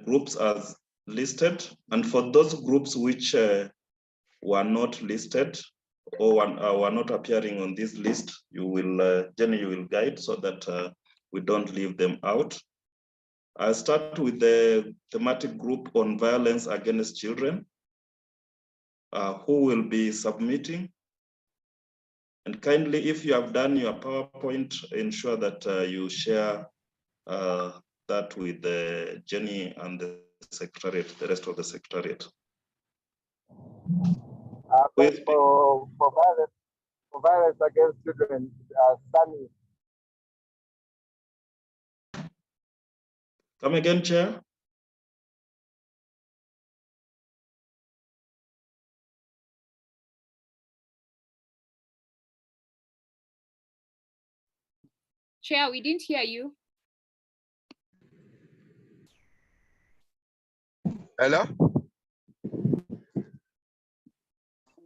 groups as listed, and for those groups which were not listed or were not appearing on this list, you will, Jenny, you will guide so that we don't leave them out. I'll start with the thematic group on violence against children, who will be submitting. And kindly, if you have done your PowerPoint, ensure that you share that with Jenny and the secretariat, the rest of the secretariat. For violence against children, Sunny. Come again, Chair. Chair, we didn't hear you. Hello?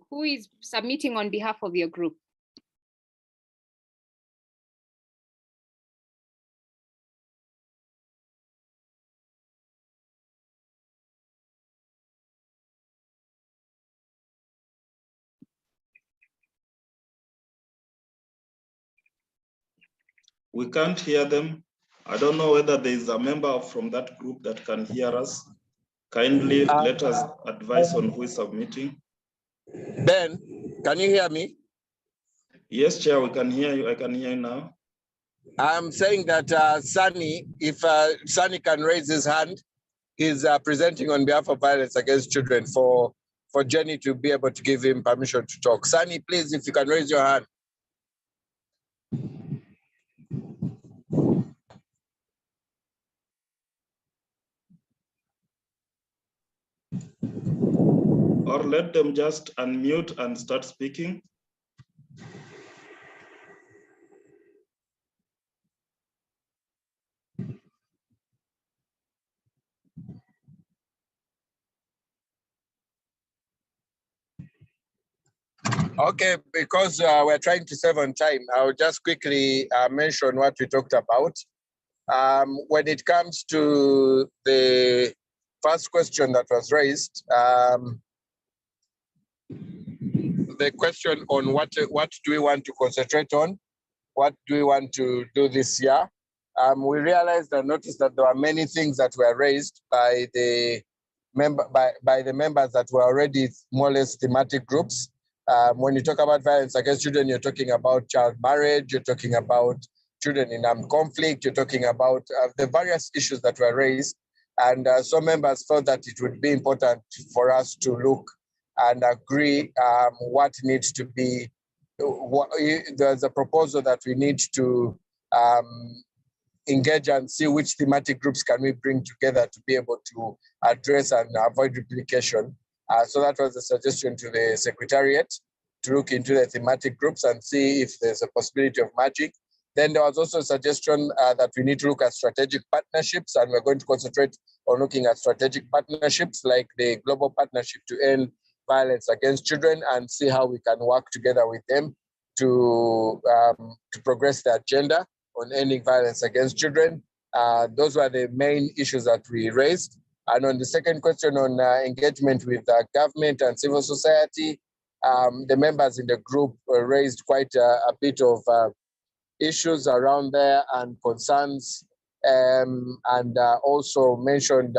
Who is submitting on behalf of your group? We can't hear them. I don't know whether there is a member from that group that can hear us. Kindly let us advise on who is submitting. Ben, can you hear me? Yes, Chair, we can hear you. I can hear you now. I'm saying that Sunny, if Sunny can raise his hand, he's presenting on behalf of violence against children for Jenny to be able to give him permission to talk. Sunny, please, if you can raise your hand. Or let them just unmute and start speaking. Okay, because we're trying to save on time, I'll just quickly mention what we talked about. When it comes to the first question that was raised, the question on what do we want to concentrate on, what do we want to do this year, we realized and noticed that there were many things that were raised by the members that were already more or less thematic groups. When you talk about violence against children, you're talking about child marriage, you're talking about children in armed conflict, you're talking about the various issues that were raised. And some members felt that it would be important for us to look and agree what needs to be, there's a proposal that we need to engage and see which thematic groups can we bring together to be able to address and avoid replication. So that was a suggestion to the Secretariat to look into the thematic groups and see if there's a possibility of merging. Then there was also a suggestion that we need to look at strategic partnerships, and we're going to concentrate on looking at strategic partnerships like the Global Partnership to End Violence Against Children, and see how we can work together with them to progress the agenda on ending violence against children. Those were the main issues that we raised. And on the second question on engagement with government and civil society, the members in the group raised quite a bit of issues around there and concerns, and also mentioned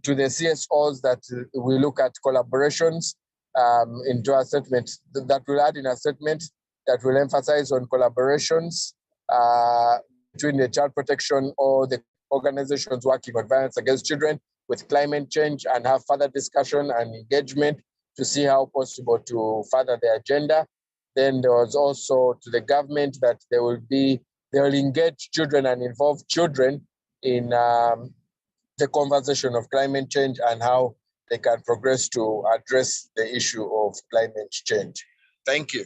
to the CSOs that we look at collaborations into a statement that will add in a statement that will emphasize on collaborations between the child protection or the organizations working on violence against children with climate change, and have further discussion and engagement to see how possible to further the agenda. Then there was also to the government that they will engage children and involve children in the conversation of climate change and how they can progress to address the issue of climate change. Thank you.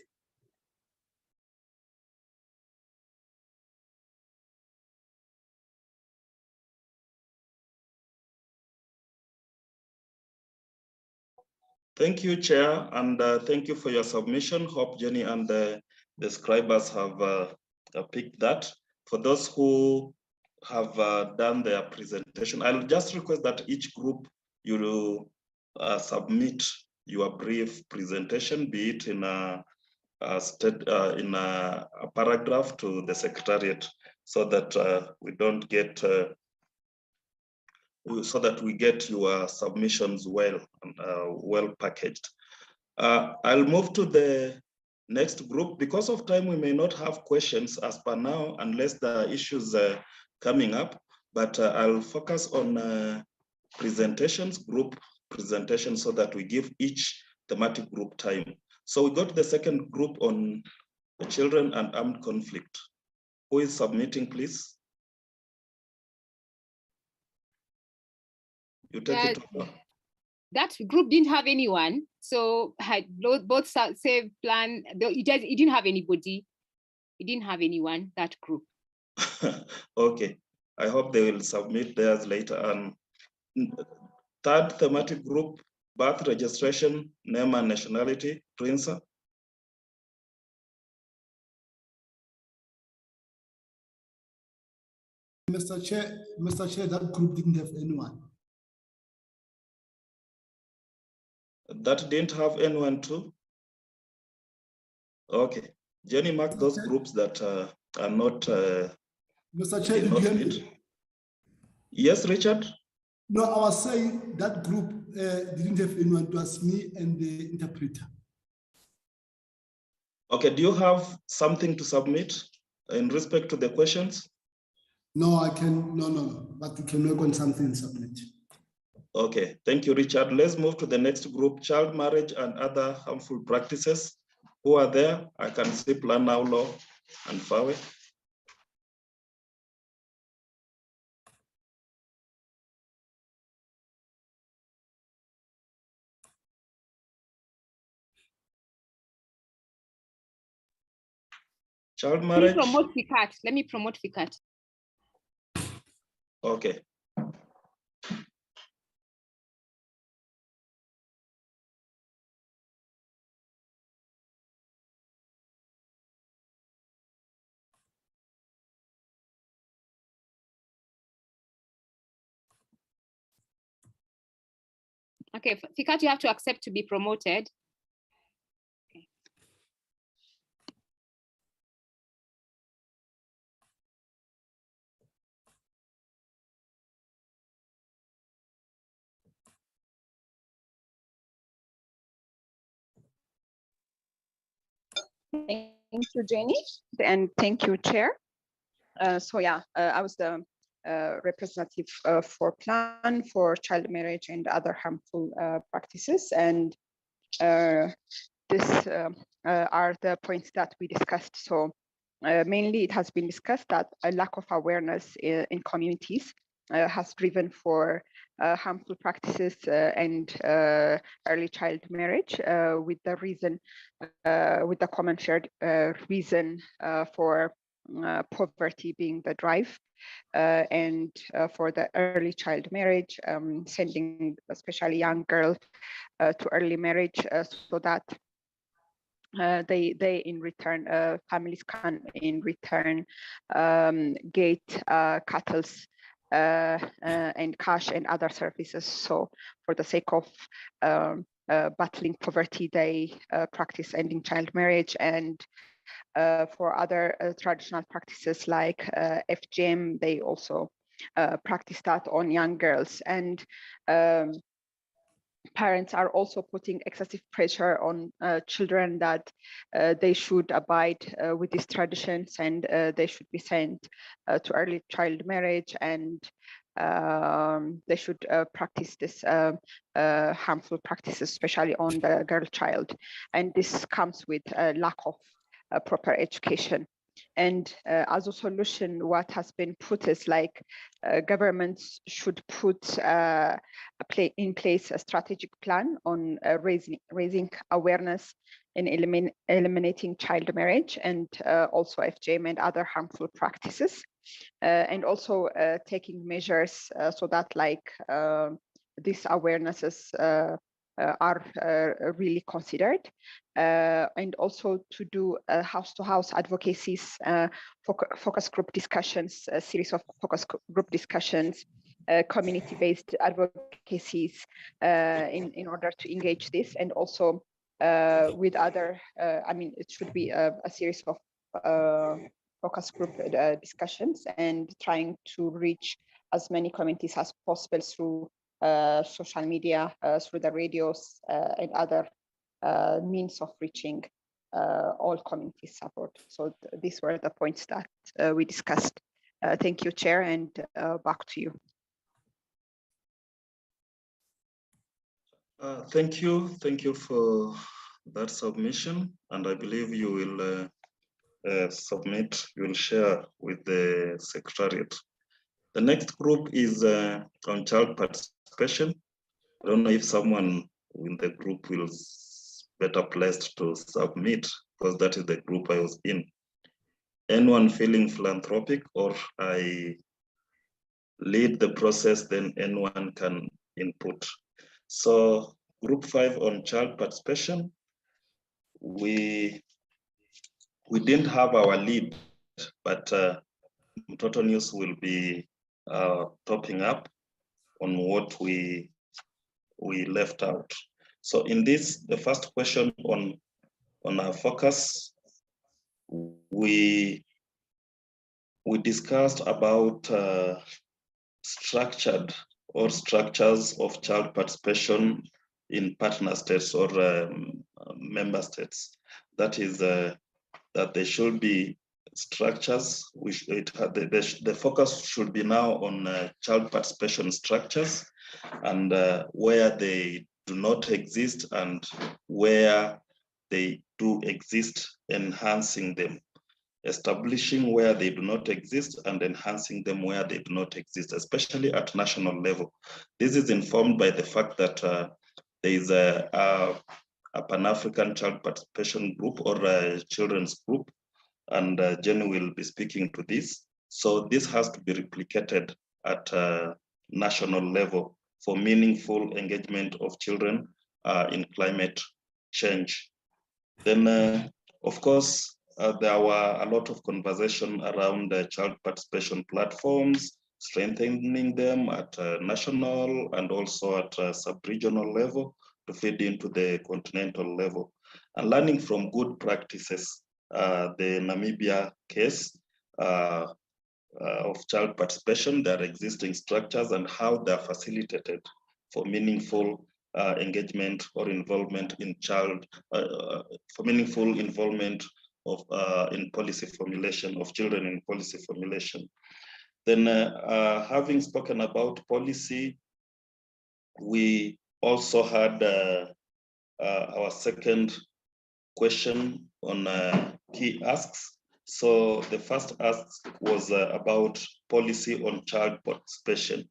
Thank you, Chair, and thank you for your submission. Hope Jenny and the scribers have picked that. For those who have done their presentation. I'll just request that each group you submit your brief presentation, be it in a paragraph to the Secretariat, so that we don't get so that we get your submissions well packaged. I'll move to the next group. Because of time, we may not have questions as per now, unless there are issues coming up, but I'll focus on presentations, group presentations, so that we give each thematic group time. So we got the second group on the children and armed conflict. Who is submitting, please? You take it over. That group didn't have anyone, so had both save plan. It didn't have anybody. It didn't have anyone. That group. Okay, I hope they will submit theirs later. Third thematic group: birth registration, name and nationality. Prince. Mr. Chair, that group didn't have anyone. That didn't have anyone too? Okay. Jenny, mark those groups that are not. Mr. Chair, did you hear me? Yes, Richard? No, I was saying that group didn't have anyone. It was me and the interpreter. Okay, do you have something to submit in respect to the questions? No, I can, no, but we can work on something and submit. Okay, thank you, Richard. Let's move to the next group: child marriage and other harmful practices. Who are there? I can see Plan Now Law and Fawe. Child marriage. Let me promote FICAT. Okay. Okay, FICAT, you have to accept to be promoted. Thank you, Jenny, and thank you, Chair. I was the representative for Plan for Child Marriage and Other Harmful Practices, and these are the points that we discussed. So mainly it has been discussed that a lack of awareness in communities has driven for harmful practices and early child marriage, with the common shared reason for poverty being the drive, and for the early child marriage, sending especially young girls to early marriage, so that they in return, families can in return get cattle and cash and other services. So for the sake of battling poverty, they practice ending child marriage, and for other traditional practices like FGM, they also practice that on young girls. And parents are also putting excessive pressure on children that they should abide with these traditions, and they should be sent to early child marriage, and they should practice this harmful practices, especially on the girl child. And this comes with a lack of proper education. And as a solution, what has been put is like governments should put in place a strategic plan on raising awareness in eliminating child marriage, and also FGM and other harmful practices, and also taking measures so that like these awarenesses are really considered, and also to do house-to-house advocacies, focus group discussions, a series of focus group discussions, community-based advocacies in order to engage this, and also with other, I mean, it should be a series of focus group discussions and trying to reach as many communities as possible through social media, through the radios and other means of reaching all community support. So these were the points that we discussed. Thank you, Chair, and back to you. Thank you for that submission, and I believe you will submit, you will share with the Secretariat. The next group is on child participation. I don't know if someone in the group will better placed to submit, because that is the group I was in. Anyone feeling philanthropic, or I lead the process, then anyone can input. So group 5 on child participation, we didn't have our lead, but Mtoto News will be topping up on what we left out. So in this, the first question on our focus, we discussed about structures of child participation in partner states or member states. That is that there should be structures, which the focus should be now on child participation structures, and where they do not exist and where they do exist, enhancing them, establishing where they do not exist and enhancing them where they do not exist, especially at national level. This is informed by the fact that there is a Pan-African child participation group or a children's group, and Jenny will be speaking to this. So this has to be replicated at national level for meaningful engagement of children in climate change. Then, of course, there were a lot of conversation around child participation platforms, strengthening them at national and also at sub-regional level to feed into the continental level, and learning from good practices. The Namibia case of child participation, their existing structures and how they're facilitated for meaningful engagement or involvement in for meaningful involvement of in policy formulation of children in policy formulation. Then having spoken about policy, we also had our second question on key asks. So the first ask was about policy on child participation.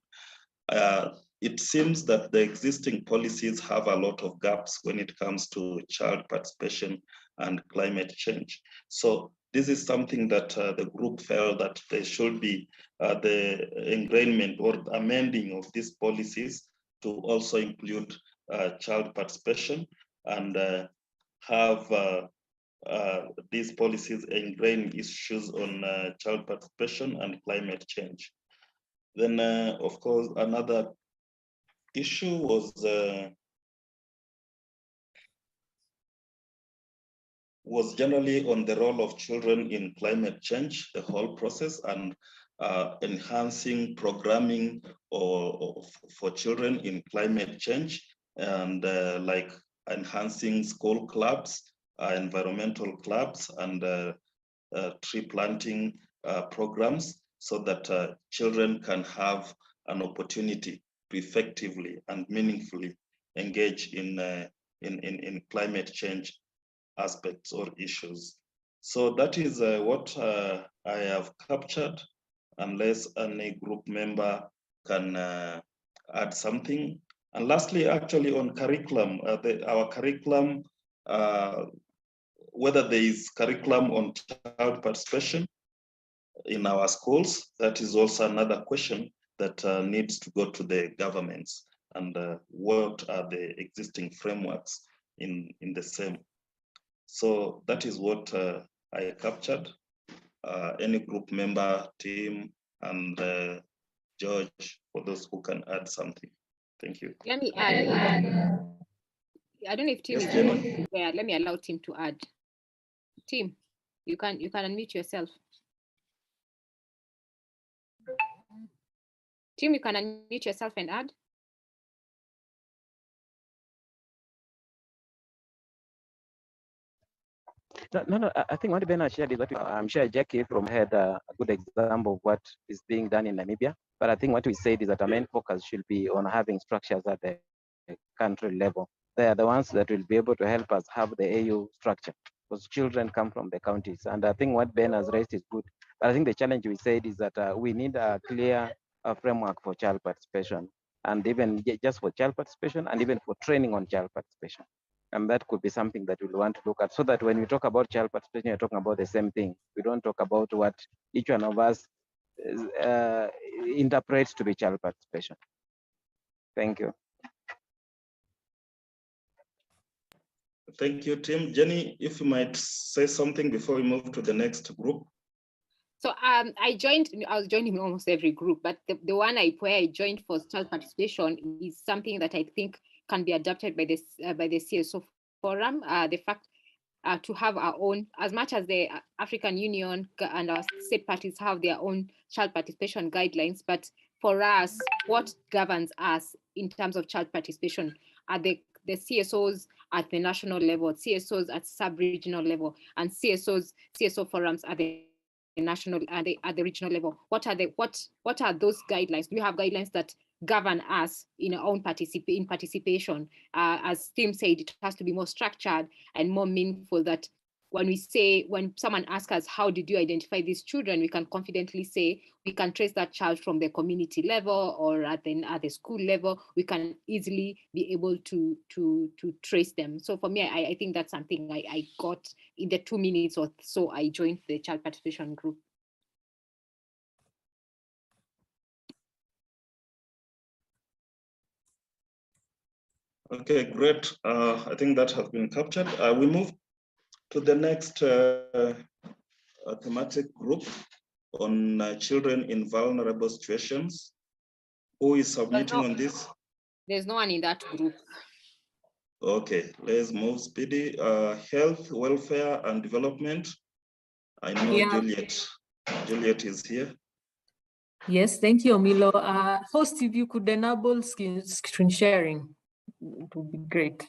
It seems that the existing policies have a lot of gaps when it comes to child participation and climate change. So this is something that the group felt that there should be the ingrainment or amending of these policies to also include child participation and have these policies ingrain issues on child participation and climate change. Then, of course, another issue was generally on the role of children in climate change, the whole process, and enhancing programming for children in climate change, and like enhancing school clubs, environmental clubs, and tree planting programs, so that children can have an opportunity to effectively and meaningfully engage in climate change aspects or issues. So that is what I have captured, unless any group member can add something. And lastly, actually on curriculum, our curriculum, whether there is curriculum on child participation in our schools, that is also another question that needs to go to the governments. and what are the existing frameworks in the same. So that is what I captured. Any group member, team, and George, for those who can add something. Thank you. Let me add. I don't know if Tim Yes, is Jenny? there. Let me allow Tim to add. Tim, you can unmute yourself. Tim, you can unmute yourself and add. No, I think what Ben shared is what I'm sure Jackie from had a good example of what is being done in Namibia. But I think what we said is that our main focus should be on having structures at the country level. They are the ones that will be able to help us have the AU structure, because children come from the counties. And I think what Ben has raised is good. But I think the challenge we said is that we need a clear framework for child participation, and even just for child participation, and even for training on child participation. And that could be something that we'll want to look at, so that when we talk about child participation, we're talking about the same thing. We don't talk about what each one of us interprets to be child participation. Thank you. Thank you, Tim. Jenny, if you might say something before we move to the next group. So I was joining almost every group, but the one where I joined for child participation is something that I think can be adapted by the CSO Forum. The fact to have our own, as much as the African Union and our state parties have their own child participation guidelines, but for us, what governs us in terms of child participation are the CSOs at the national level, CSOs at sub-regional level, and CSO forums at the national and at the regional level. What are those guidelines? Do you have guidelines that govern us in our own participation? As Tim said, it has to be more structured and more meaningful, that when someone asks us, how did you identify these children, we can confidently say we can trace that child from the community level or at the school level. We can easily be able to trace them. So for me, I think that's something I got in the 2 minutes or so I joined the child participation group. Okay, great. I think that has been captured. We move to the next thematic group on children in vulnerable situations. Who is submitting on this? There's no one in that group. Okay, let's move speedy. Health, welfare, and development. I know Juliet is here. Yes, thank you, Omilo. Host, if you could enable screen sharing, it would be great.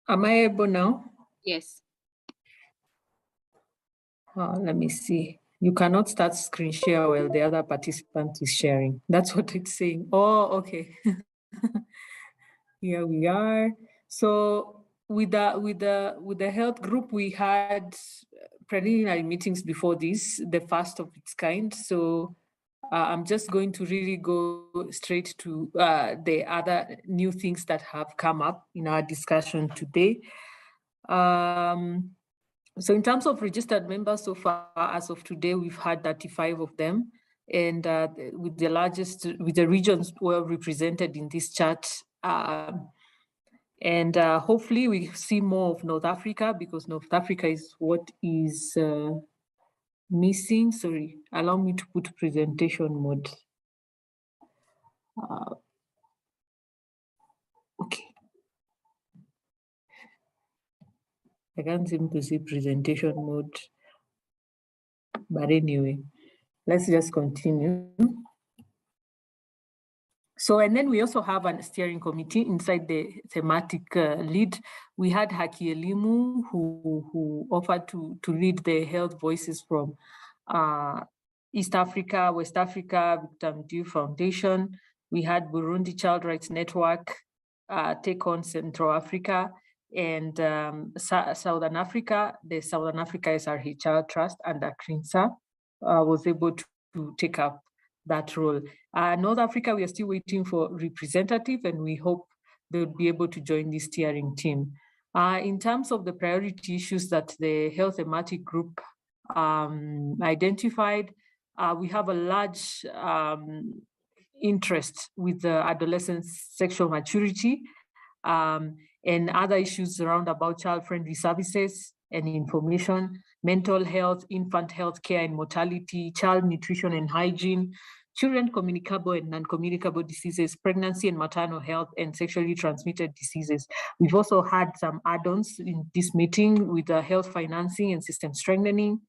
Am I able now? Yes. Let me see. You cannot start screen share while the other participant is sharing. That's what it's saying. Oh, okay. Here we are. So with the health group, we had preliminary meetings before this, the first of its kind. So I'm just going to really go straight to the other new things that have come up in our discussion today. So in terms of registered members, so far as of today, we've had 35 of them, and with the regions well represented in this chart. And hopefully we see more of North Africa, because North Africa is what is missing. Sorry, allow me to put presentation mode. Okay. I can't seem to see presentation mode, but anyway, let's just continue. So, and then we also have a steering committee inside the thematic lead. We had Haki Elimu, who offered to lead the health voices from East Africa, West Africa, Victor Mdiu Foundation. We had Burundi Child Rights Network take on Central Africa, and Southern Africa, the Southern Africa SRH Child Trust under CRINSA was able to take up that role. North Africa, we are still waiting for representative, and we hope they'll be able to join this steering team. In terms of the priority issues that the health thematic group identified, we have a large interest with the adolescents' sexual maturity and other issues around about child-friendly services and information, mental health, infant health care and mortality, child nutrition and hygiene, children communicable and non-communicable diseases, pregnancy and maternal health, and sexually transmitted diseases. We've also had some add-ons in this meeting with the health financing and system strengthening,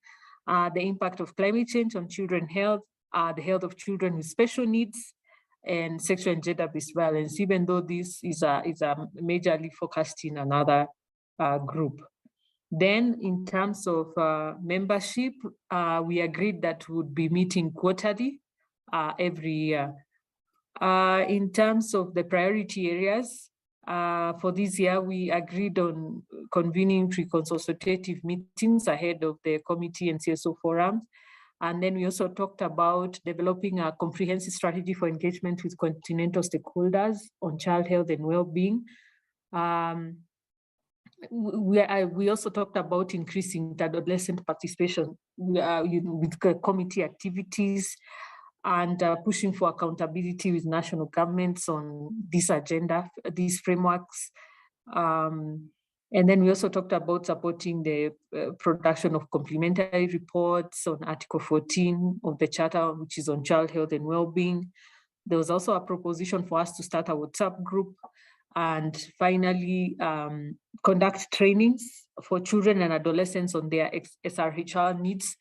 the impact of climate change on children's health, the health of children with special needs, and sexual and gender-based violence, even though this is a majorly focused in another group. Then in terms of membership, we agreed that we would be meeting quarterly every year. In terms of the priority areas, for this year, we agreed on convening pre-consultative meetings ahead of the committee and CSO forums. And then we also talked about developing a comprehensive strategy for engagement with continental stakeholders on child health and well-being. We also talked about increasing the adolescent participation with committee activities and pushing for accountability with national governments on this agenda, these frameworks. And then we also talked about supporting the production of complementary reports on Article 14 of the Charter, which is on child health and well-being. There was also a proposition for us to start a WhatsApp group and finally conduct trainings for children and adolescents on their SRHR needs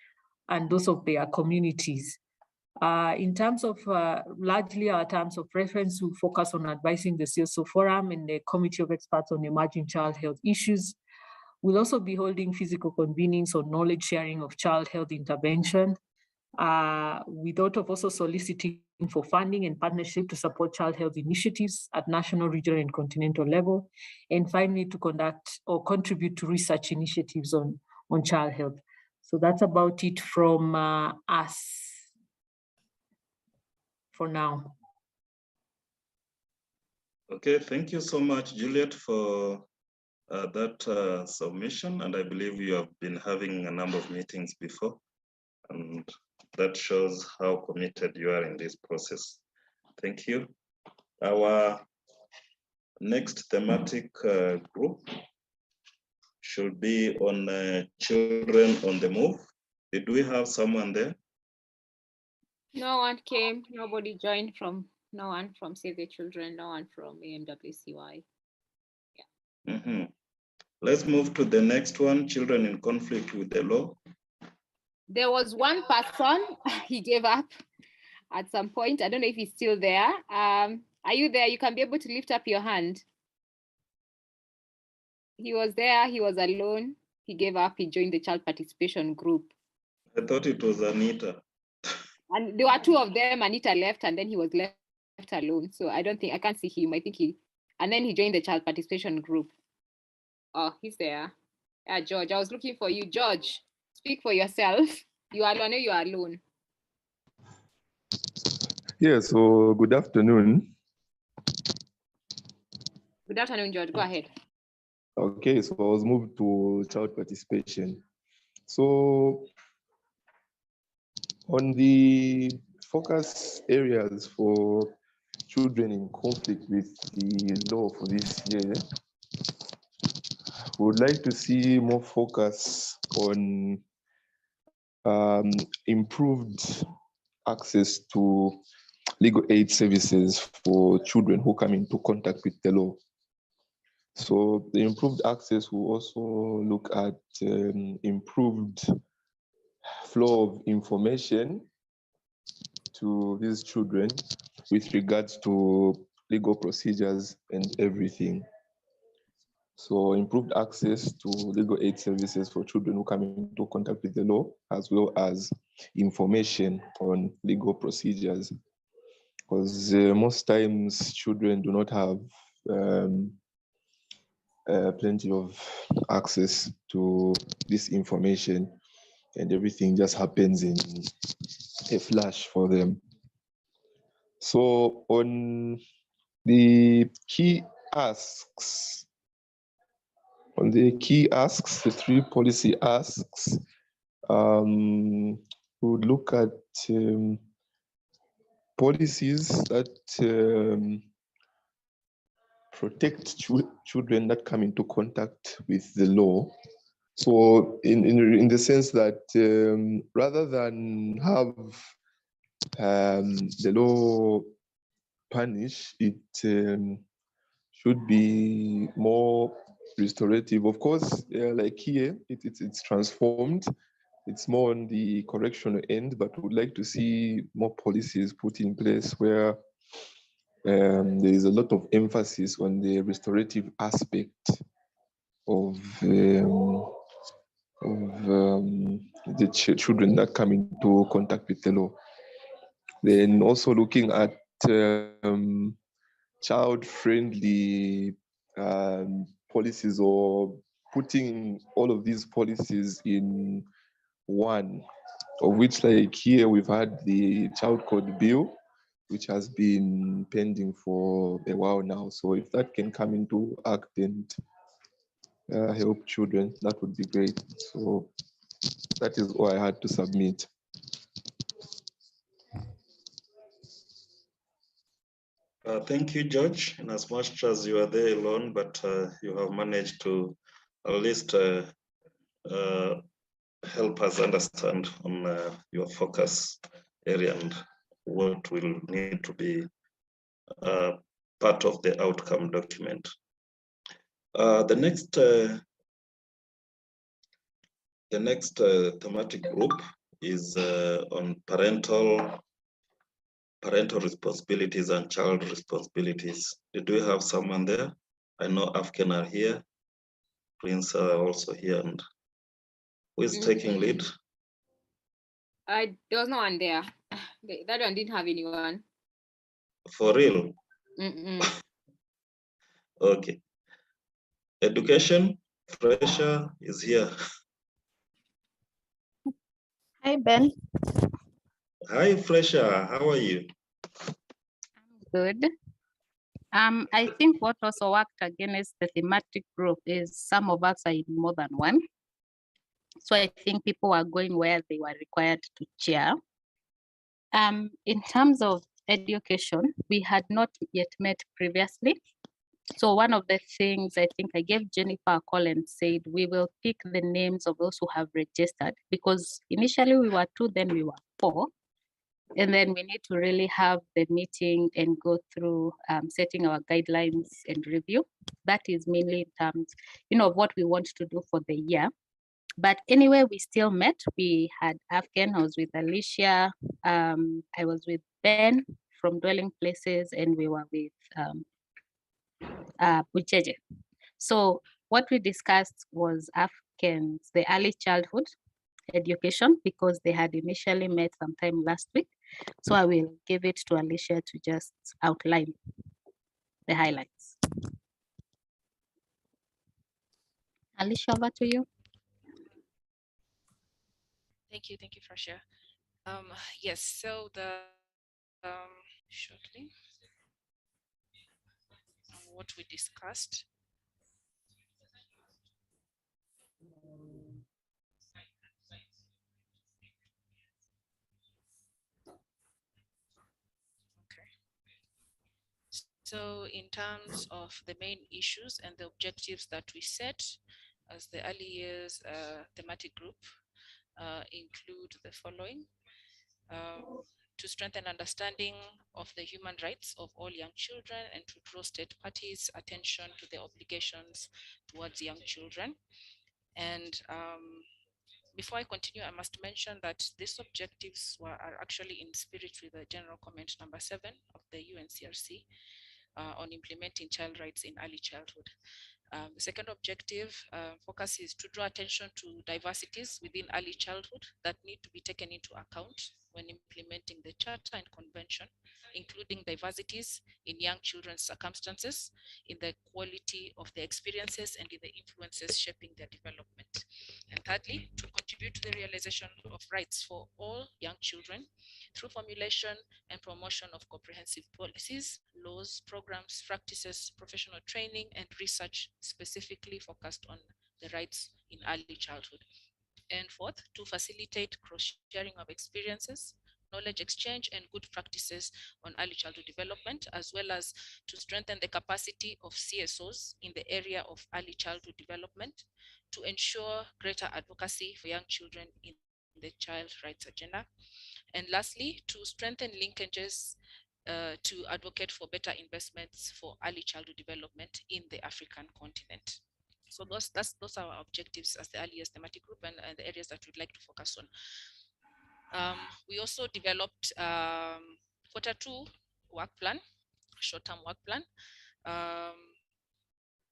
and those of their communities. In terms of largely our terms of reference, we focus on advising the CSO Forum and the Committee of Experts on Emerging Child Health Issues. We'll also be holding physical convenings on knowledge sharing of child health intervention. We thought of also soliciting for funding and partnership to support child health initiatives at national, regional, and continental level. And finally, to conduct or contribute to research initiatives on child health. So that's about it from us for now. Okay, thank you so much, Juliet, for that submission. And I believe you have been having a number of meetings before, and that shows how committed you are in this process. Thank you. Our next thematic group should be on children on the move. Did we have someone there? No one came, nobody joined from, no one from Save the Children, no one from AMWCY. Yeah. Mm-hmm. Let's move to the next one, children in conflict with the law. There was one person, he gave up at some point. I don't know if he's still there. Are you there? You can be able to lift up your hand. He was there, he was alone. He gave up, he joined the child participation group. I thought it was Anita. And there were two of them, Anita left and then he was left alone. So I can't see him. I think and then he joined the child participation group. Oh, he's there. Yeah, George, I was looking for you. George, speak for yourself. You are alone, you are alone. Yeah, so good afternoon. Good afternoon, George, go ahead. Okay, so I was moved to child participation. So on the focus areas for children in conflict with the law for this year, we would like to see more focus on improved access to legal aid services for children who come into contact with the law. So the improved access will also look at improved flow of information to these children with regards to legal procedures and everything. So improved access to legal aid services for children who come into contact with the law, as well as information on legal procedures. Because most times children do not have plenty of access to this information, and everything just happens in a flash for them. So on the key asks, the three policy asks, we would look at policies that protect children that come into contact with the law. So in the sense that rather than have the law punish, it should be more restorative. Of course, like here, it's transformed. It's more on the correctional end, but would like to see more policies put in place where there is a lot of emphasis on the restorative aspect of the children that come into contact with the law. Then also looking at child-friendly policies, or putting all of these policies in one, of which, like here, we've had the child code bill, which has been pending for a while now. So if that can come into act and help children, that would be great. So that is all I had to submit. Thank you, George, in as much as you are there alone, but you have managed to at least help us understand on your focus area and what will need to be part of the outcome document. The next thematic group is on parental responsibilities and child responsibilities. Did we have someone there? I know Afghan are here, Prince are also here, and who is taking lead? There was no one there. That one didn't have anyone. For real? Okay. Education, Fresher is here. Hi, Ben. Hi, Fresher, how are you? Good. I think what also worked against the thematic group is some of us are in more than one. So I think people are going where they were required to chair. In terms of education, we had not yet met previously. So one of the things I think I gave Jennifer a call and said, we will pick the names of those who have registered, because initially we were 2, then we were 4. And then we need to really have the meeting and go through setting our guidelines and review. That is mainly in terms, of what we want to do for the year. But anyway, we still met. We had Afghan, I was with Alicia, I was with Ben from Dwelling Places, and we were with Bucheje. So what we discussed was Afghans, the early childhood education, because they had initially met sometime last week. So I will give it to Alicia to just outline the highlights. Alicia, over to you. Thank you, Frasha. Yes, so the shortly what we discussed. Okay. So in terms of the main issues and the objectives that we set as the early years thematic group include the following. To strengthen understanding of the human rights of all young children and to draw state parties' attention to their obligations towards young children. And before I continue, I must mention that these objectives are actually in spirit with the general comment number 7 of the UNCRC on implementing child rights in early childhood. The second objective focuses to draw attention to diversities within early childhood that need to be taken into account when implementing the Charter and Convention, including diversities in young children's circumstances, in the quality of their experiences, and in the influences shaping their development. And thirdly, to contribute to the realization of rights for all young children through formulation and promotion of comprehensive policies, laws, programs, practices, professional training, and research specifically focused on the rights in early childhood. And fourth, to facilitate cross-sharing of experiences, knowledge exchange, and good practices on early childhood development, as well as to strengthen the capacity of CSOs in the area of early childhood development to ensure greater advocacy for young children in the child rights agenda. And lastly, to strengthen linkages to advocate for better investments for early childhood development in the African continent. So those are our objectives as the earliest thematic group and the areas that we'd like to focus on. We also developed Q2 work plan, short-term work plan,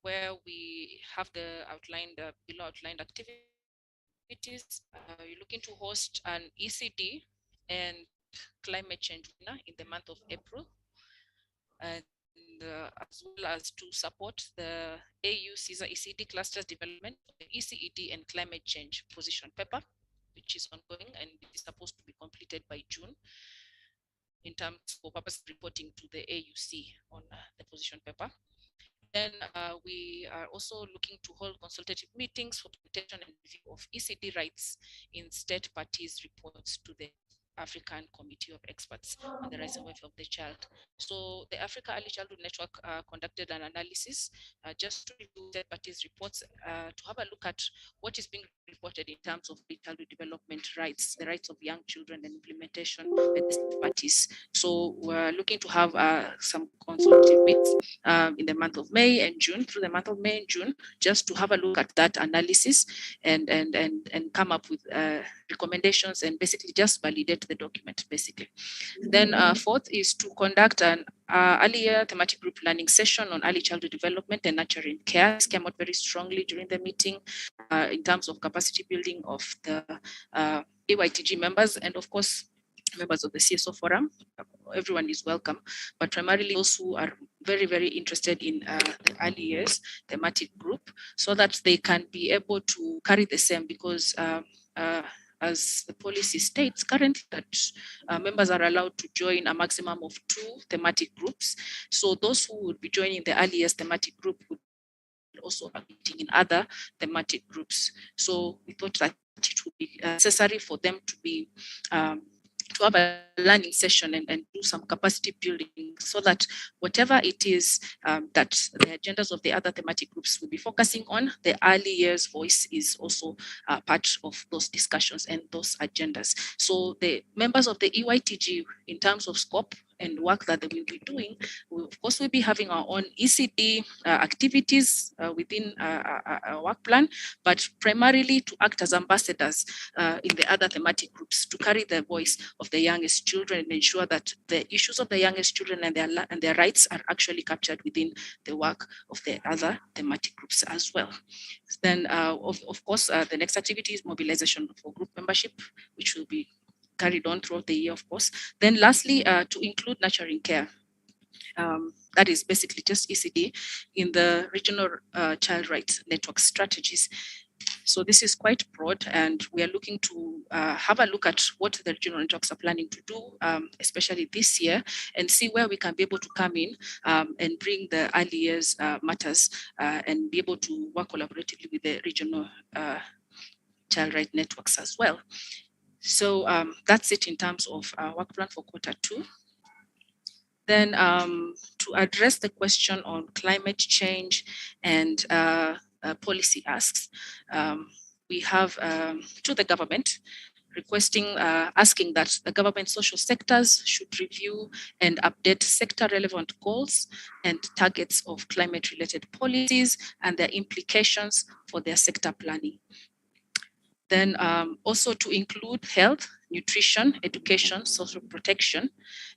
where we have the outlined below outlined activities. You're looking to host an ECD and climate change webinar in the month of April, and as well as to support the AU CSA ECD clusters development of the ECED and climate change position paper, which is ongoing and is supposed to be completed by June in terms for purpose reporting to the AUC on the position paper. Then we are also looking to hold consultative meetings for presentation and review of ECD rights in state parties' reports to the African Committee of Experts on the Rights and Welfare of the Child. So the Africa Early Childhood Network conducted an analysis just to review state parties' reports to have a look at what is being reported in terms of the childhood development rights, the rights of young children and implementation by the state parties. So we're looking to have some consultative meetings in the month of May and June, through the month of May and June, just to have a look at that analysis and come up with recommendations and basically just validate the document, basically. Then fourth is to conduct an early year thematic group learning session on early childhood development and nurturing care. This came out very strongly during the meeting in terms of capacity building of the AYTG members and of course, members of the CSO Forum. Everyone is welcome, but primarily those who are very, very interested in the early years thematic group so that they can be able to carry the same because as the policy states currently that members are allowed to join a maximum of 2 thematic groups. So those who would be joining the early years thematic group would also be meeting in other thematic groups. So we thought that it would be necessary for them to be to have a learning session and do some capacity building so that whatever it is that the agendas of the other thematic groups will be focusing on, the early years voice is also part of those discussions and those agendas. So the members of the EYTG in terms of scope and work that they will be doing, we, of course, we'll be having our own ECD activities within our work plan, but primarily to act as ambassadors in the other thematic groups to carry the voice of the youngest children and ensure that the issues of the youngest children and their rights are actually captured within the work of the other thematic groups as well. Then, of course, the next activity is mobilization for group membership, which will be carried on throughout the year, of course. Then lastly, to include nurturing care. That is basically just ECD in the regional child rights network strategies. So this is quite broad and we are looking to have a look at what the regional networks are planning to do, especially this year, and see where we can be able to come in and bring the early years matters and be able to work collaboratively with the regional child rights networks as well. So that's it in terms of work plan for Q2. Then to address the question on climate change and policy asks, we have to the government requesting, asking that the government social sectors should review and update sector relevant goals and targets of climate related policies and their implications for their sector planning. Then also to include health, nutrition, education, social protection,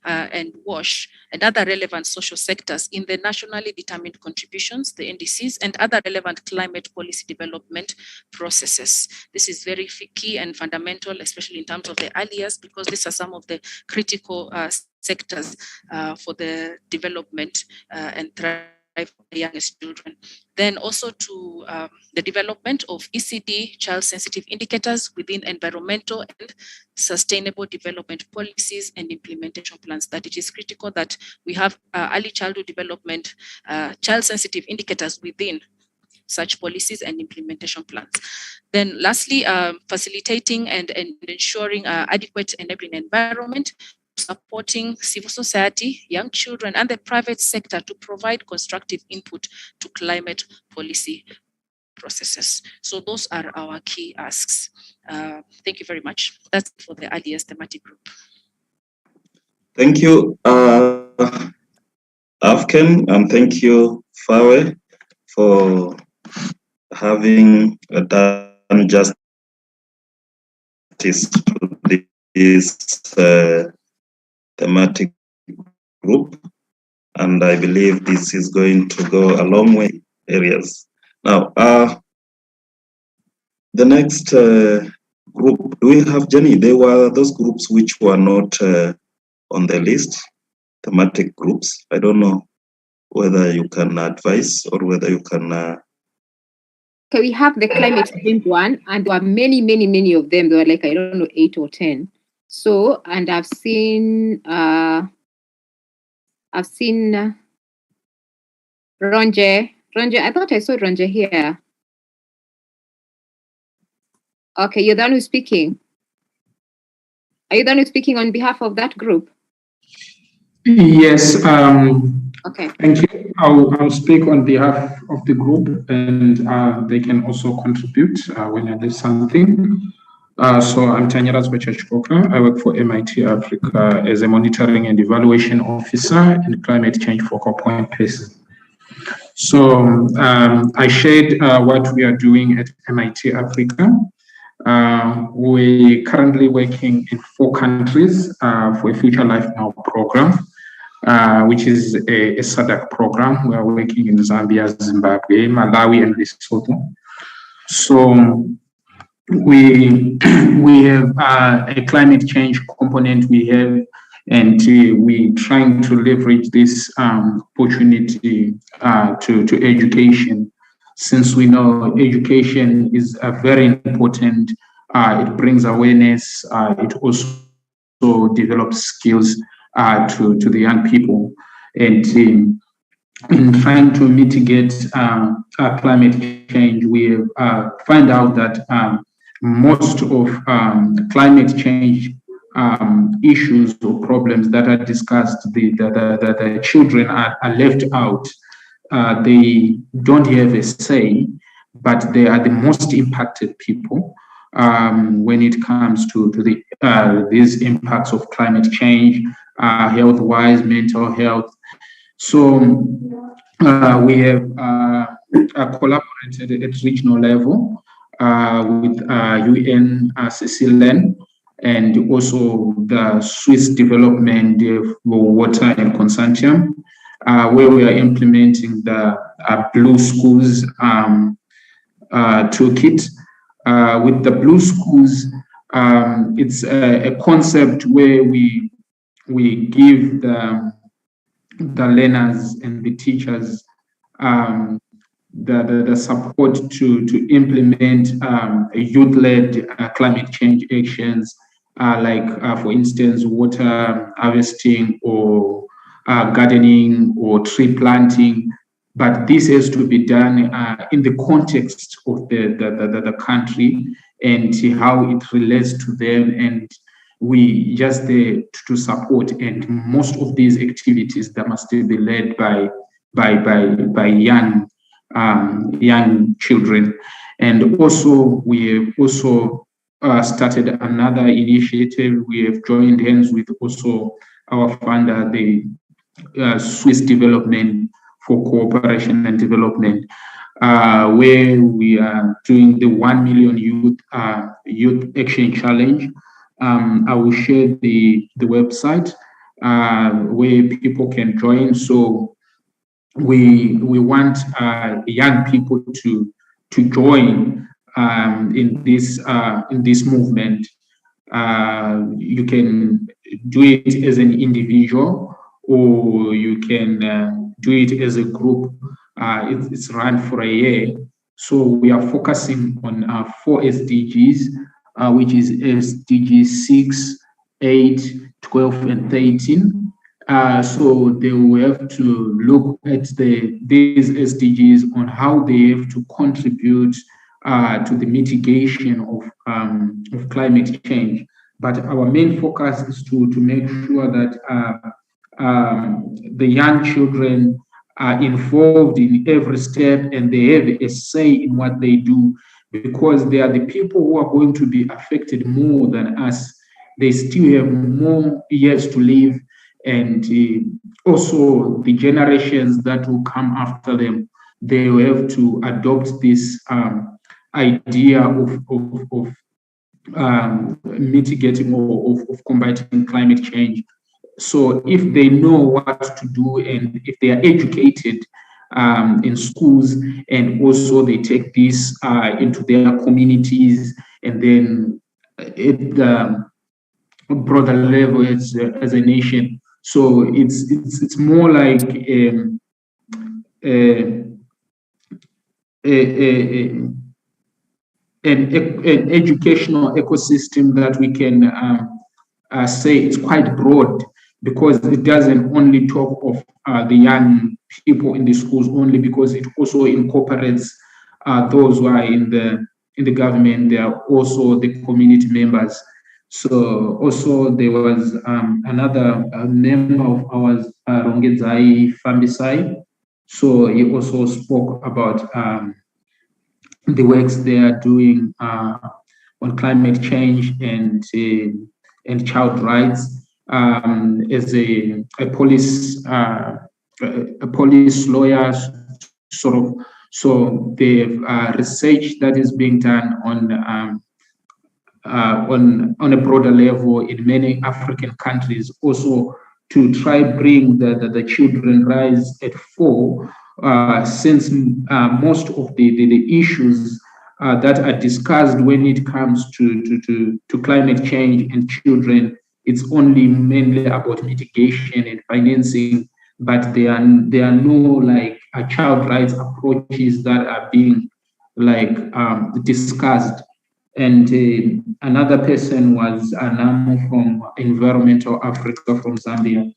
and WASH, and other relevant social sectors in the nationally determined contributions, the NDCs, and other relevant climate policy development processes. This is very key and fundamental, especially in terms of the early years, because these are some of the critical sectors for the development and thrive of the youngest children. Then also to the development of ECD child-sensitive indicators within environmental and sustainable development policies and implementation plans, that it is critical that we have early childhood development child-sensitive indicators within such policies and implementation plans. Then lastly, facilitating and ensuring adequate enabling environment, supporting civil society, young children, and the private sector to provide constructive input to climate policy processes. So those are our key asks. Thank you very much. That's for the earliest thematic group. Thank you, Afken, and thank you, Fawe, for having done justice to this thematic group. And I believe this is going to go a long way in areas. Now, the next group, do we have, Jenny? There were those groups which were not on the list, thematic groups. I don't know whether you can advise or whether you can. Okay, we have the climate change one, and there were many, many, many of them. There were like, I don't know, 8 or 10. So, and I've seen Ronje. I thought I saw Ronje here. Okay, you're the one who's speaking. Are you the one who's speaking on behalf of that group? Yes. Okay. Thank you. I'll speak on behalf of the group, and they can also contribute when I do something. So I'm Tanyaras Bechachkoka. I work for MIT Africa as a monitoring and evaluation officer in climate change focal point person. So I shared what we are doing at MIT Africa. We're currently working in 4 countries for a Future Life Now program, which is a SADC program. We are working in Zambia, Zimbabwe, Malawi, and Lesotho. So we have a climate change component we have, and we're trying to leverage this opportunity to education, since we know education is very important. It brings awareness. It also develops skills to the young people. And in trying to mitigate climate change, we find out that most of climate change issues or problems that are discussed, the children are left out. They don't have a say, but they are the most impacted people when it comes to these impacts of climate change, health-wise, mental health. So we have collaborated at regional level with UNCCLN and also the Swiss Development for Water and Consortium, where we are implementing the Blue Schools toolkit. With the Blue Schools, it's a concept where we give the learners and the teachers the support to implement youth-led climate change actions, like, for instance, water harvesting or gardening or tree planting. But this has to be done in the context of the country and how it relates to them, and we just there to support. And most of these activities that must be led by young children. And also we have also started another initiative. We have joined hands with also our funder, the Swiss Development for Cooperation and Development, where we are doing the 1 million youth action challenge. I will share the website where people can join. So we want young people to join in this movement. You can do it as an individual, or you can do it as a group. It's run for a year. So we are focusing on 4 SDGs, which is SDG 6, 8, 12, and 13. So they will have to look at these SDGs on how they have to contribute to the mitigation of climate change. But our main focus is to make sure that the young children are involved in every step and they have a say in what they do, because they are the people who are going to be affected more than us. They still have more years to live, and also the generations that will come after them, they will have to adopt this idea of mitigating or of combating climate change. So if they know what to do and if they are educated in schools, and also they take this into their communities, and then at the broader level as a nation. So it's more like an educational ecosystem that we can say it's quite broad, because it doesn't only talk of the young people in the schools only, because it also incorporates those who are in the government. They are also the community members. So also there was another member of ours, Rongedzai Fambisai. So he also spoke about the works they are doing on climate change and child rights as a police lawyer, sort of. So the research that is being done on a broader level in many African countries, also to try bring the children rise at fore, since most of the issues that are discussed when it comes to climate change and children, it's only mainly about mitigation and financing, but there are no like child rights approaches that are being like discussed. And another person was Anamo from Environmental Africa from Zambia.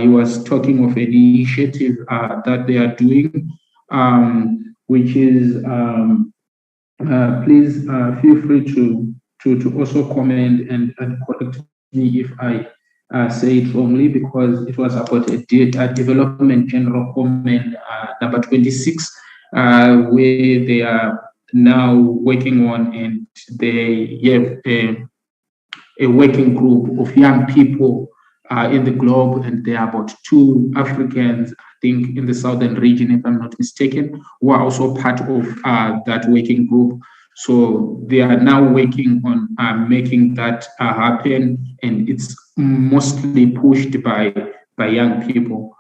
He was talking of an initiative that they are doing, which is, please feel free to also comment and correct me if I say it wrongly, because it was about a development general comment number 26, where they are now working on, and they have a working group of young people in the globe, and there are about 2 Africans, I think, in the southern region, if I'm not mistaken, who are also part of that working group. So they are now working on making that happen, and it's mostly pushed by young people.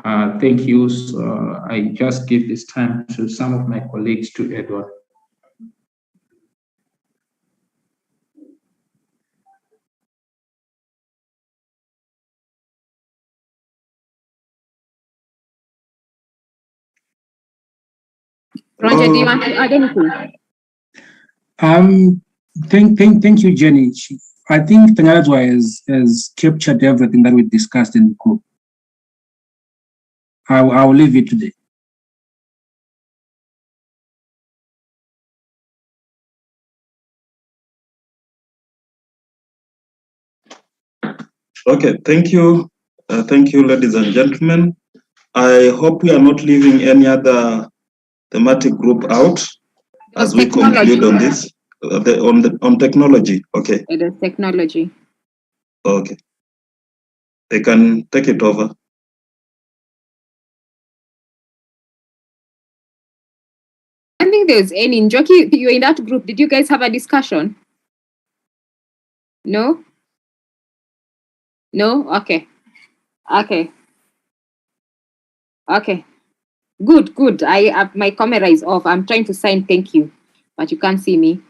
Thank you. So I just give this time to some of my colleagues to add on. Roger, do you want to add anything? Thank you, Jenny. I think Tangaradwa has captured everything that we discussed in the group. I will leave it today. Okay, thank you. Thank you, ladies and gentlemen. I hope we are not leaving any other thematic group out as we conclude on this. On technology, okay. It is technology. Okay. They can take it over. I don't think there's any. Njoki, you're in that group. Did you guys have a discussion? No? No? Okay. Okay. Okay. Good, good. My camera is off. I'm trying to sign thank you, but you can't see me.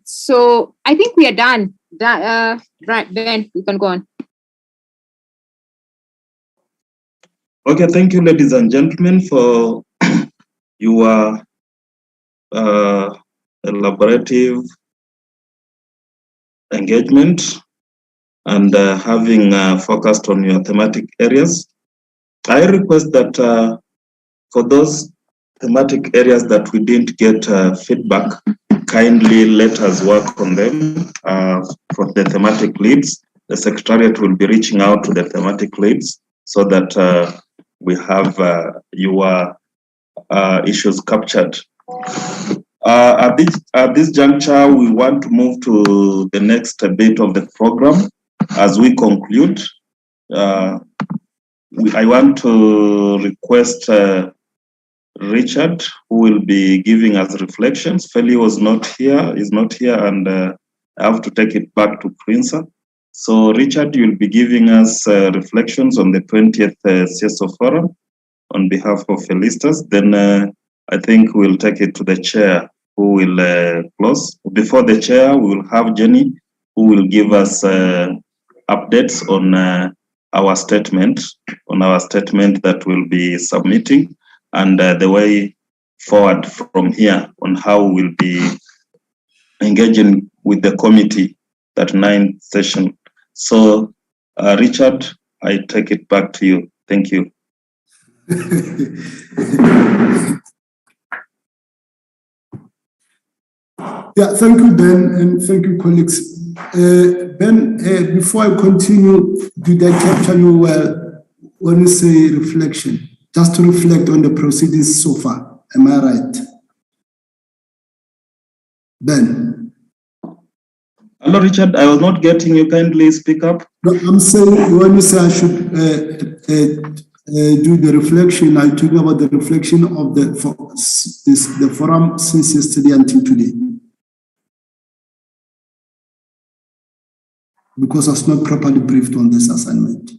So I think we are done. Right, Ben, you can go on. Okay, thank you, ladies and gentlemen, for your elaborative engagement. and having focused on your thematic areas. I request that for those thematic areas that we didn't get feedback, kindly let us work on them for the thematic leads. The Secretariat will be reaching out to the thematic leads so that we have your issues captured. At this juncture, we want to move to the next bit of the program. As we conclude, I want to request Richard, who will be giving us reflections. Feli is not here, and I have to take it back to Prince. So Richard, you'll be giving us reflections on the 20th CSO Forum on behalf of Felistas. Then I think we'll take it to the chair, who will close. Before the chair, we will have Jenny, who will give us updates on our statement that we'll be submitting, and the way forward from here on how we'll be engaging with the committee, that 9th session. So, Richard, I take it back to you. Thank you. Yeah, thank you, Ben, and thank you, colleagues. Ben, before I continue, did I capture you well when you say reflection? Just to reflect on the proceedings so far. Am I right? Ben? Hello, Richard. I was not getting you. Kindly speak up. No, I'm saying when you say I should do the reflection, I'm talking about the reflection of the forum since yesterday until today. Because I was not properly briefed on this assignment.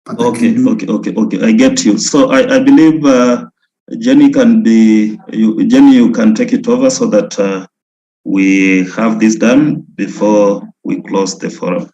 Okay. I get you. So I believe Jenny you can take it over so that we have this done before we close the forum.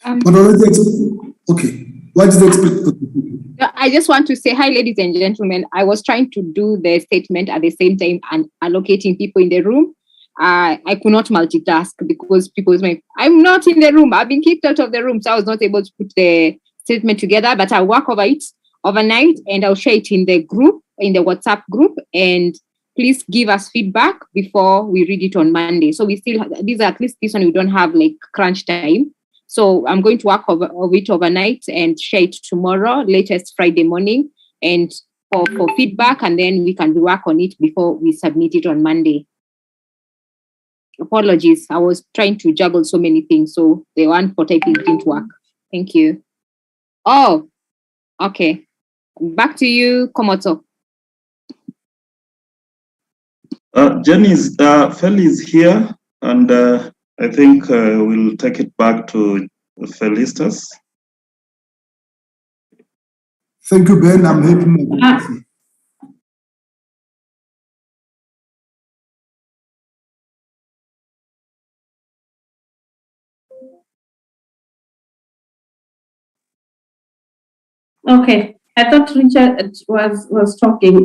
Okay. What is the expectation? I just want to say hi, ladies and gentlemen. I was trying to do the statement at the same time and allocating people in the room. I could not multitask because people was like, I'm not in the room. I've been kicked out of the room. So I was not able to put the statement together, but I'll work over it overnight and I'll share it in the group, in the WhatsApp group. And please give us feedback before we read it on Monday. So we still, at least this one, we don't have like crunch time. So I'm going to work over it overnight and share it tomorrow, latest Friday morning, and for feedback, and then we can work on it before we submit it on Monday. Apologies, I was trying to juggle so many things, so the one for typing didn't work. Thank you. Oh, okay. Back to you, Komoto. Feli is here, and I think we'll take it back to Felistas. Thank you, Ben. I'm happy. Okay, I thought Richard was talking.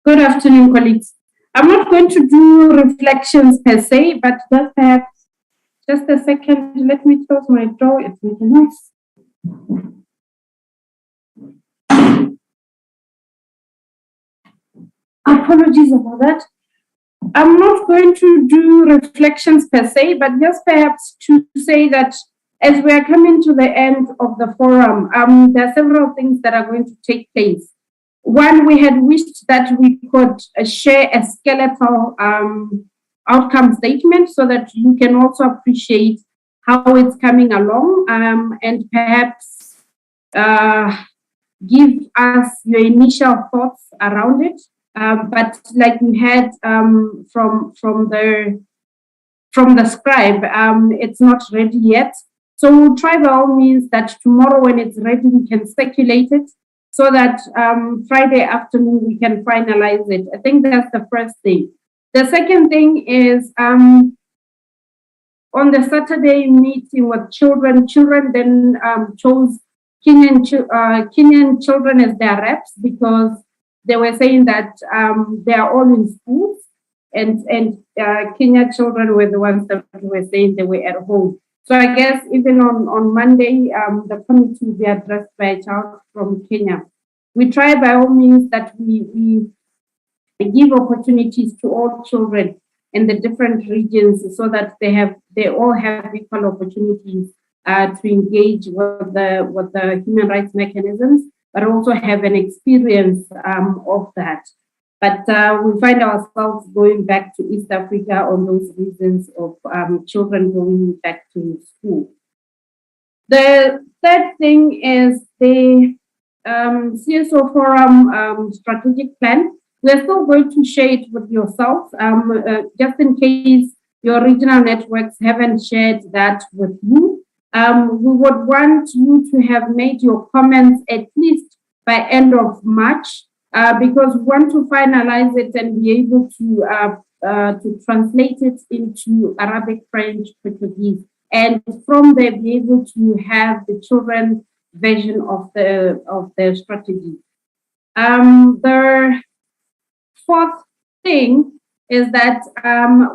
Good afternoon, colleagues. I'm not going to do reflections per se, but just perhaps just a second. Let me close my door. It's making noise. Apologies about that. I'm not going to do reflections per se, but just perhaps to say that as we are coming to the end of the forum, there are several things that are going to take place. One, we had wished that we could share a skeletal outcome statement so that you can also appreciate how it's coming along and perhaps give us your initial thoughts around it. But like we had from the scribe, it's not ready yet. So we'll try by all means that tomorrow when it's ready, we can circulate it so that Friday afternoon we can finalize it. I think that's the first thing. The second thing is on the Saturday meeting with children then chose Kenyan children as their reps because they were saying that they are all in schools Kenya children were the ones that were saying they were at home. So I guess even on Monday, the committee will be addressed by a child from Kenya. We try by all means that we give opportunities to all children in the different regions so that they all have equal opportunities to engage with the human rights mechanisms, but also have an experience of that. But we find ourselves going back to East Africa on those reasons of children going back to school. The third thing is the CSO Forum strategic plan. We're still going to share it with yourselves, just in case your regional networks haven't shared that with you. We would want you to have made your comments at least by end of March, because we want to finalize it and be able to translate it into Arabic, French, Portuguese, and from there be able to have the children's version of the strategy. The fourth thing is that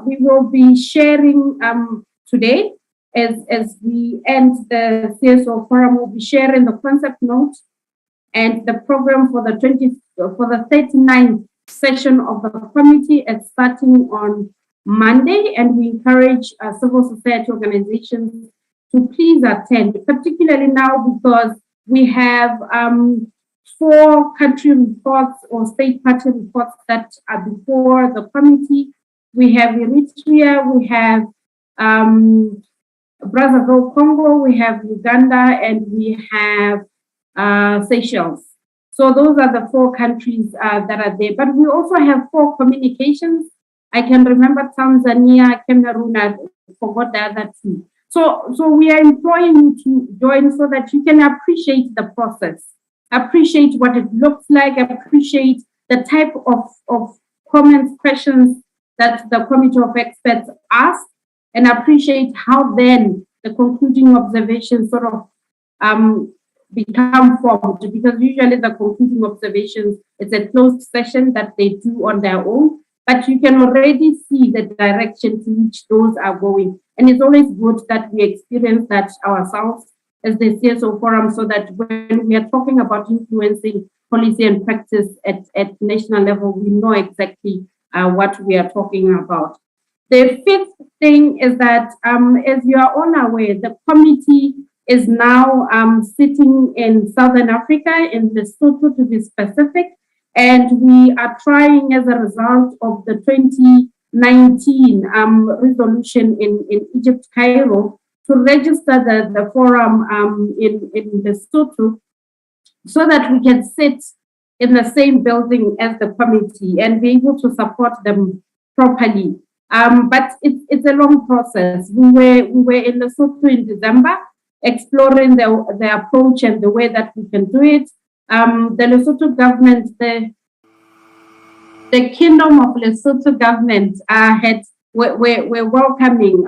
we will be sharing today, as we end the CSO Forum, we'll be sharing the concept note and the program for the 39th session of the committee is starting on Monday, and we encourage civil society organizations to please attend, particularly now because we have 4 country reports or state party reports that are before the committee. We have Eritrea, we have Brazzaville, Congo, we have Uganda, and we have Seychelles. So those are the 4 countries that are there. But we also have 4 communications. I can remember Tanzania, Cameroon, I forgot the other 2. So we are imploring you to join so that you can appreciate the process, appreciate what it looks like, appreciate the type of comments, questions that the committee of experts ask, and appreciate how then the concluding observations sort of become formed, because usually the concluding observations, it's a closed session that they do on their own, but you can already see the direction to which those are going. And it's always good that we experience that ourselves as the CSO Forum, so that when we are talking about influencing policy and practice at national level, we know exactly what we are talking about. The fifth thing is that, as you are all aware, the committee is now sitting in Southern Africa, in Lesotho to be specific, and we are trying, as a result of the 2019 resolution in Egypt, Cairo, to register the forum in Lesotho so that we can sit in the same building as the committee and be able to support them properly. But it's a long process. We were in Lesotho in December, exploring the approach and the way that we can do it. The Lesotho government, the Kingdom of Lesotho government were welcoming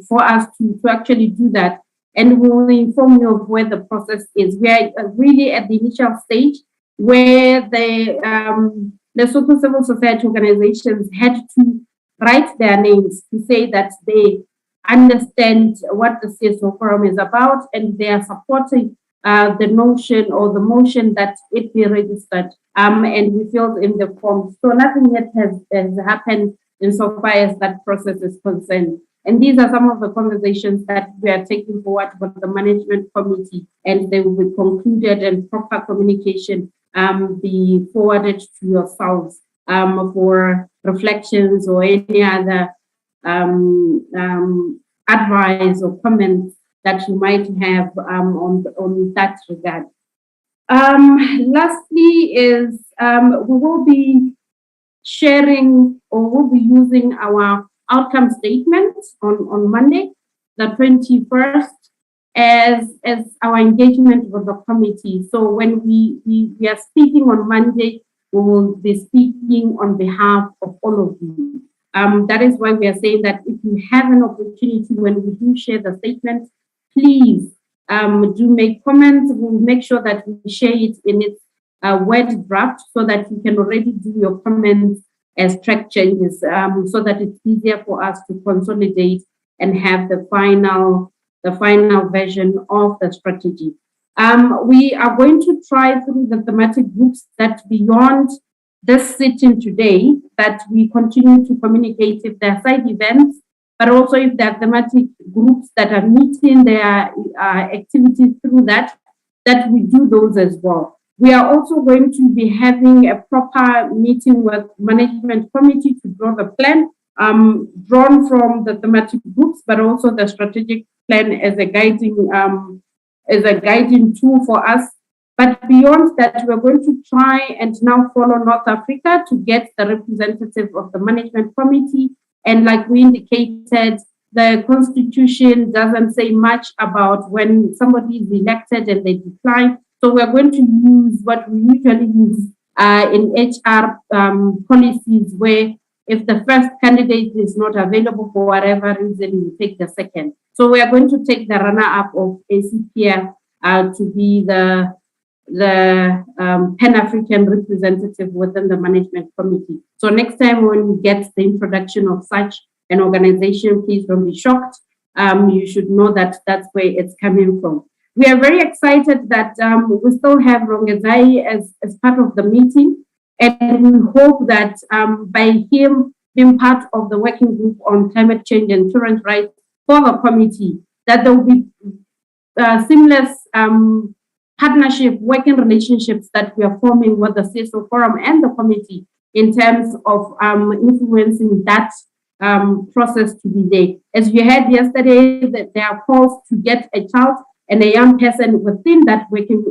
for us to actually do that. And we will inform you of where the process is. We are really at the initial stage where the Lesotho civil society organizations had to write their names to say that they understand what the CSO Forum is about, and they are supporting the notion or the motion that it be registered, and we filled in the form. So nothing yet has happened insofar as that process is concerned. And these are some of the conversations that we are taking forward with the management committee, and they will be concluded and proper communication be forwarded to yourselves for reflections or any other advice or comments that you might have on that regard. Lastly is we will be sharing, or we'll be using our outcome statement on Monday, the 21st, as our engagement with the committee. So when we are speaking on Monday, we will be speaking on behalf of all of you. That is why we are saying that if you have an opportunity when we do share the statement, please do make comments. We'll make sure that we share it in its word draft so that you can already do your comments as track changes, so that it's easier for us to consolidate and have the final version of the strategy. We are going to try through the thematic groups that beyond this sitting today, that we continue to communicate if there are side events, but also if there are thematic groups that are meeting their activities through that we do those as well. We are also going to be having a proper meeting with management committee to draw the plan, drawn from the thematic groups, but also the strategic plan as a guiding tool for us. But beyond that, we're going to try and now follow North Africa to get the representative of the management committee. And like we indicated, the constitution doesn't say much about when somebody is elected and they decline. So we're going to use what we usually use in HR policies, where if the first candidate is not available for whatever reason, we take the second. So we are going to take the runner-up of ACPR to be the Pan-African representative within the management committee. So next time when we get the introduction of such an organization, please don't be shocked. You should know that that's where it's coming from. We are very excited that we still have Rongezai as part of the meeting, and we hope that by him being part of the working group on climate change and children's rights for the committee, that there will be seamless partnership, working relationships that we are forming with the CSO Forum and the committee in terms of influencing that process to be there. As you heard yesterday, that there are calls to get a child and a young person within that working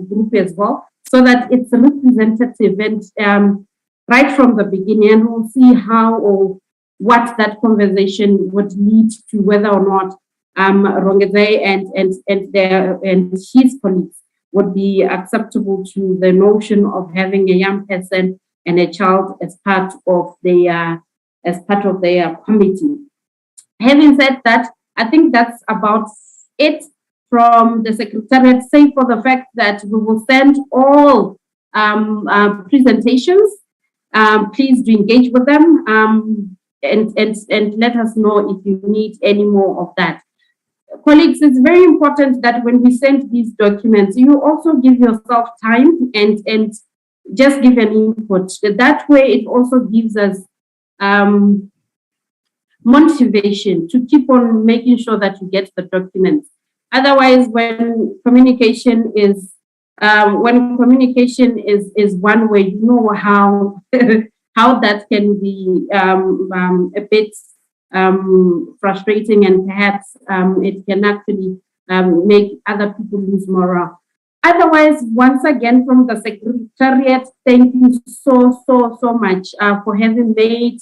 group as well, so that it's representative and right from the beginning, and we'll see how or what that conversation would lead to, whether or not Rongezai and his colleagues would be acceptable to the notion of having a young person and a child as part of their committee. Having said that, I think that's about it from the Secretariat, save for the fact that we will send all presentations. Please do engage with them and let us know if you need any more of that. Colleagues, it's very important that when we send these documents, you also give yourself time and just give an input. That way, it also gives us motivation to keep on making sure that you get the documents. Otherwise, when communication is one way, you know how how that can be a bit frustrating, and perhaps it can actually make other people lose morale. Otherwise, once again, from the Secretariat, thank you so much for having made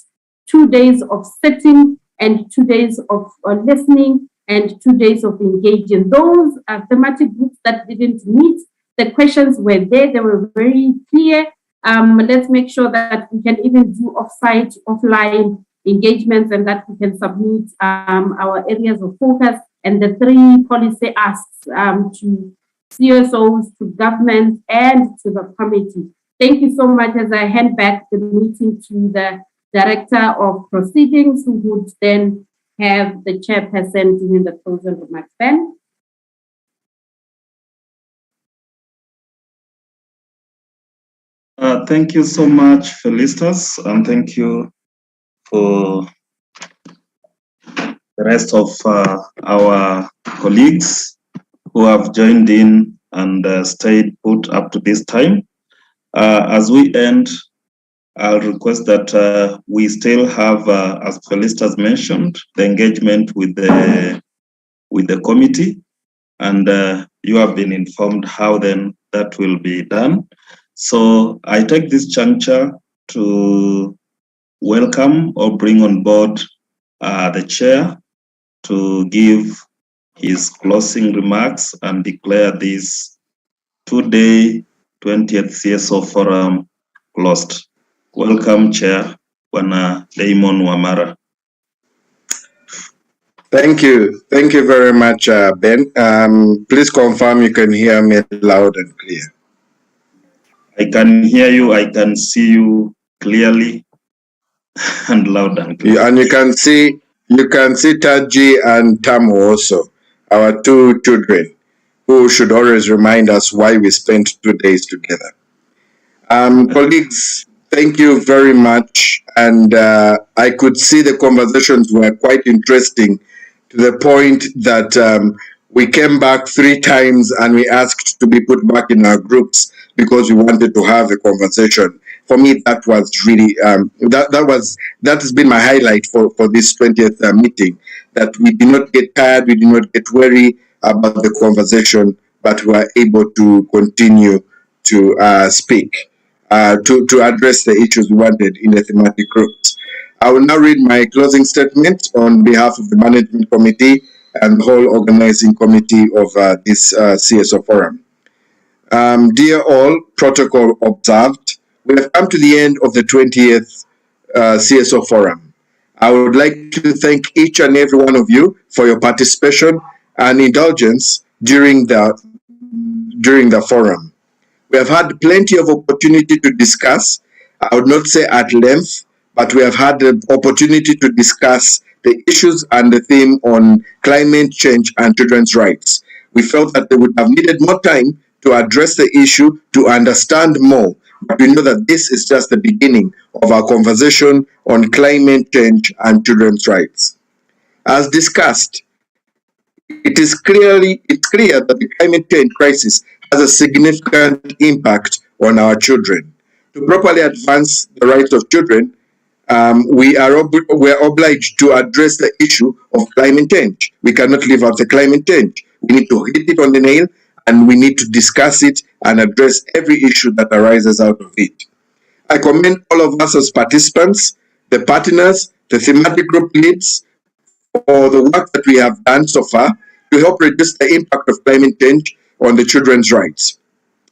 2 days of sitting and 2 days of listening and 2 days of engaging. Those thematic groups that didn't meet, the questions were there, they were very clear. Let's make sure that we can even do off-site, offline engagements, and that we can submit our areas of focus and the 3 policy asks to CSOs, to government, and to the committee. Thank you so much. As I hand back the meeting to the Director of Proceedings, who would then have the chairperson doing the closing remarks. Ben? Thank you so much, Felicitas, and thank you for the rest of our colleagues who have joined in and stayed put up to this time. As we end, I'll request that we still have, as Felicitas mentioned, the engagement with the committee, and you have been informed how then that will be done. So I take this juncture to welcome or bring on board the chair to give his closing remarks and declare this 2-day 20th CSO Forum closed. Welcome, Chair, Bwana Damon Wamara. Thank you. Thank you very much, Ben. Please confirm you can hear me loud and clear. I can hear you. I can see you clearly. And loud and clear. And you can see Taji and Tamu also, our two children, who should always remind us why we spent 2 days together. Colleagues, thank you very much. And I could see the conversations were quite interesting, to the point that we came back 3 times and we asked to be put back in our groups because we wanted to have a conversation. For me, that was really that has been my highlight for this 20th meeting. That we did not get tired, we did not get weary about the conversation, but we were able to continue to speak to address the issues we wanted in the thematic groups. I will now read my closing statement on behalf of the Management Committee and the whole organizing committee of this CSO Forum. Dear all, protocol observed, we have come to the end of the 20th CSO Forum. I would like to thank each and every one of you for your participation and indulgence during the forum. We have had plenty of opportunity to discuss. I would not say at length, but we have had the opportunity to discuss the issues and the theme on climate change and children's rights. We felt that they would have needed more time to address the issue, to understand more. But we know that this is just the beginning of our conversation on climate change and children's rights. As discussed, it's clear that the climate change crisis has a significant impact on our children. To properly advance the rights of children, we are obliged to address the issue of climate change. We cannot leave out the climate change. We need to hit it on the nail, and we need to discuss it and address every issue that arises out of it. I commend all of us as participants, the partners, the thematic group leads, for the work that we have done so far to help reduce the impact of climate change on the children's rights.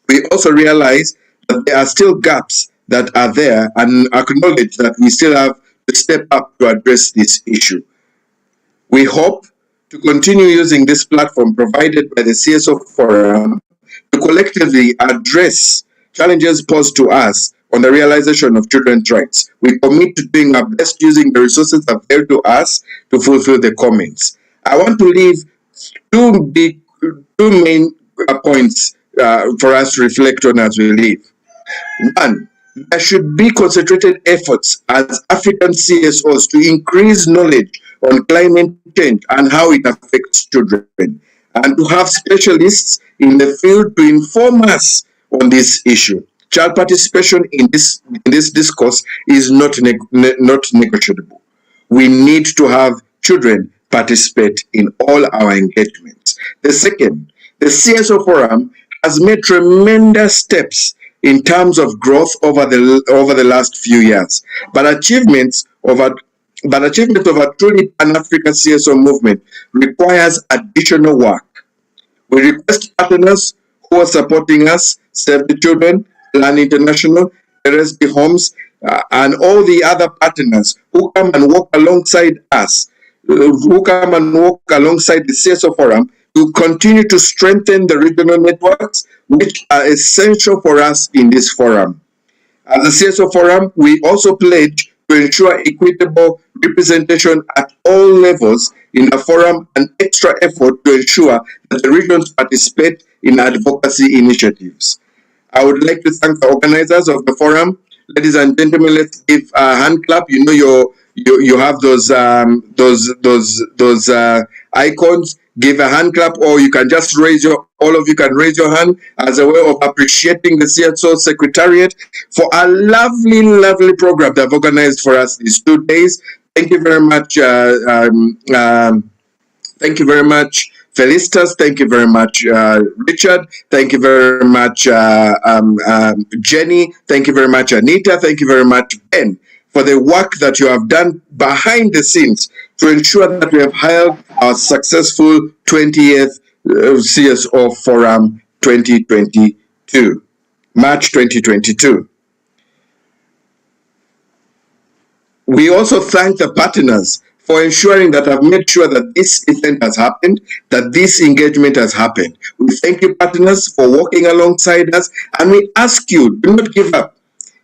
We also realize that there are still gaps that are there and acknowledge that we still have to step up to address this issue. We hope to continue using this platform provided by the CSO Forum to collectively address challenges posed to us on the realization of children's rights. We commit to doing our best using the resources available to us to fulfill the comments. I want to leave two main points for us to reflect on as we leave. One, there should be concentrated efforts as African CSOs to increase knowledge on climate change and how it affects children, and to have specialists in the field to inform us on this issue. Child participation in this discourse is not negotiable. We need to have children participate in all our engagements. The second, the CSO Forum has made tremendous steps in terms of growth over the last few years, but achievements of a truly Pan-African CSO movement requires additional work. We request partners who are supporting us, Save the Children, Plan International, RSB Homes, and all the other partners who come and walk alongside us, who come and walk alongside the CSO Forum to continue to strengthen the regional networks, which are essential for us in this forum. As the CSO Forum, we also pledge to ensure equitable representation at all levels in the forum and extra effort to ensure that the regions participate in advocacy initiatives. I would like to thank the organizers of the forum. Ladies and gentlemen, let's give a hand clap. You know you have those icons. Give a hand clap, or you can just all of you can raise your hand as a way of appreciating the CSO Secretariat for a lovely program they've organized for us these 2 days. Thank you very much. Thank you very much, Felicitas. Thank you very much, Richard. Thank you very much, Jenny. Thank you very much, Anita. Thank you very much, Ben, for the work that you have done behind the scenes to ensure that we have held our successful 20th CSO Forum 2022, March 2022. We also thank the partners for ensuring that I've made sure that this event has happened, that this engagement has happened. We thank you, partners, for working alongside us, and we ask you, do not give up.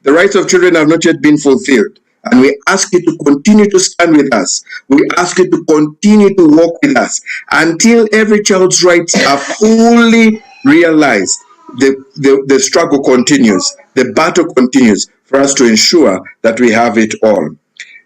The rights of children have not yet been fulfilled, And we ask you to continue to stand with us. We ask you to continue to walk with us until every child's rights are fully realized. The struggle continues, the battle continues for us to ensure that we have it all.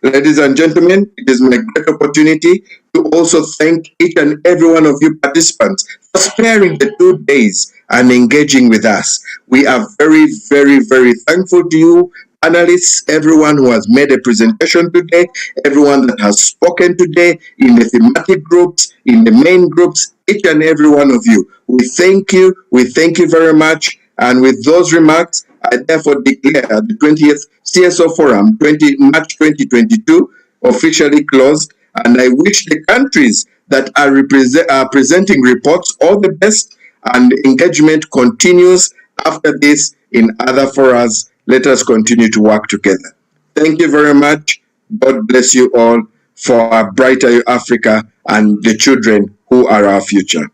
Ladies and gentlemen, it is my great opportunity to also thank each and every one of you participants for sparing the 2 days and engaging with us. We are very, very, very thankful to you, panelists, everyone who has made a presentation today, everyone that has spoken today in the thematic groups, in the main groups, each and every one of you. We thank you very much. And with those remarks, I therefore declare the 20th CSO Forum March 2022 officially closed, and I wish the countries that are presenting reports all the best, and engagement continues after this in other forums. Let us continue to work together. Thank you very much. God bless you all for a brighter Africa and the children who are our future.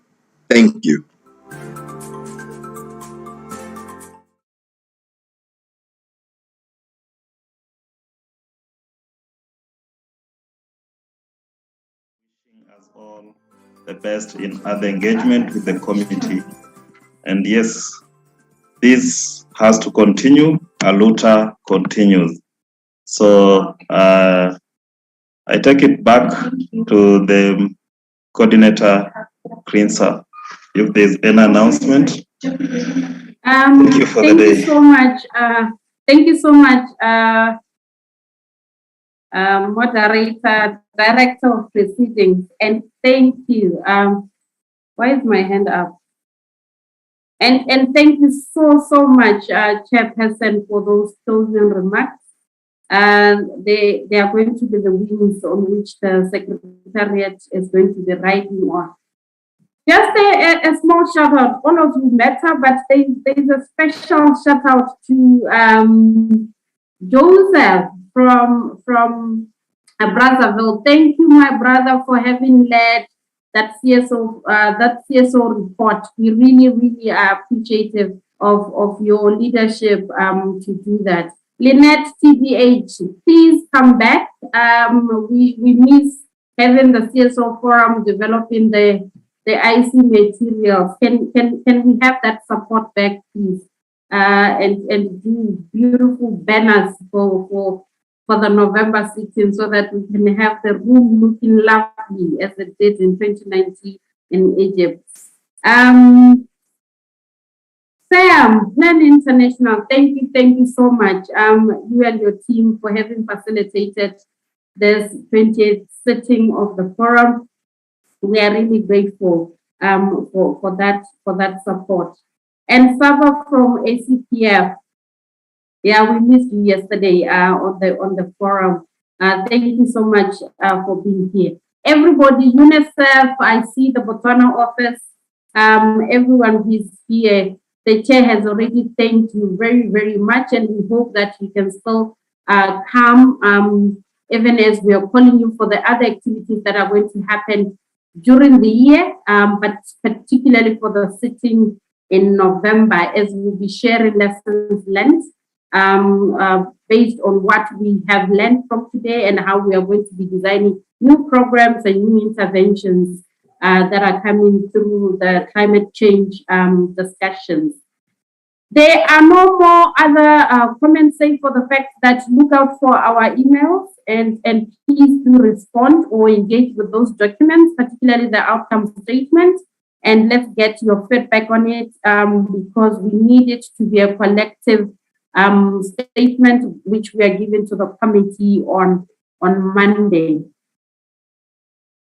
Thank you. As all the best in other engagement with the community. And yes, this has to continue. Aluta continues. So I take it back to the coordinator, Cleanser, if there's an announcement. Thank you for the day. Thank you so much. Thank you so much, moderator, director of proceedings, and thank you. Why is my hand up? And thank you so much, Chairperson, for those closing remarks. They are going to be the wings on which the Secretariat is going to be riding on. Just a small shout out. All of you matter, but there's a special shout out to Joseph from Brazzaville. Thank you, my brother, for having led that CSO report. We really are appreciative of your leadership to do that. Lynette TBH, please come back. We miss having the CSO Forum developing the IC materials. Can we have that support back, please? And do beautiful banners for the November sitting so that we can have the room looking lovely as it did in 2019 in Egypt. Sam, Plan International, thank you so much. You and your team for having facilitated this 20th sitting of the forum. We are really grateful for that support. And Saba from ACPF, yeah, we missed you yesterday on the forum. Thank you so much for being here. Everybody, UNICEF, I see the Botswana office, everyone who's here. The chair has already thanked you very much, and we hope that you can still come even as we are calling you for the other activities that are going to happen during the year, but particularly for the sitting in November, as we'll be sharing lessons learned based on what we have learned from today and how we are going to be designing new programs and new interventions that are coming through the climate change discussions. There are no more other comments, save for the fact that look out for our emails and please do respond or engage with those documents, particularly the outcome statement, and let's get your feedback on it because we need it to be a collective statement which we are giving to the committee on Monday.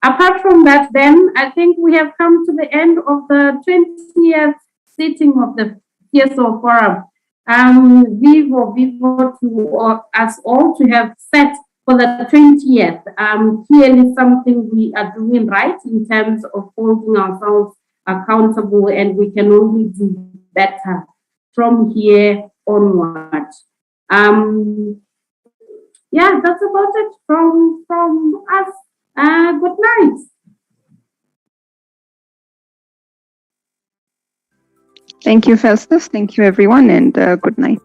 Apart from that, then, I think we have come to the end of the 20th sitting of the CSO Forum. Vivo to us all to have set for the 20th. Clearly something we are doing right in terms of holding ourselves accountable, and we can only do better from here onward. Yeah, that's about it from us. Good night. Thank you, Festus. Thank you, everyone, and good night.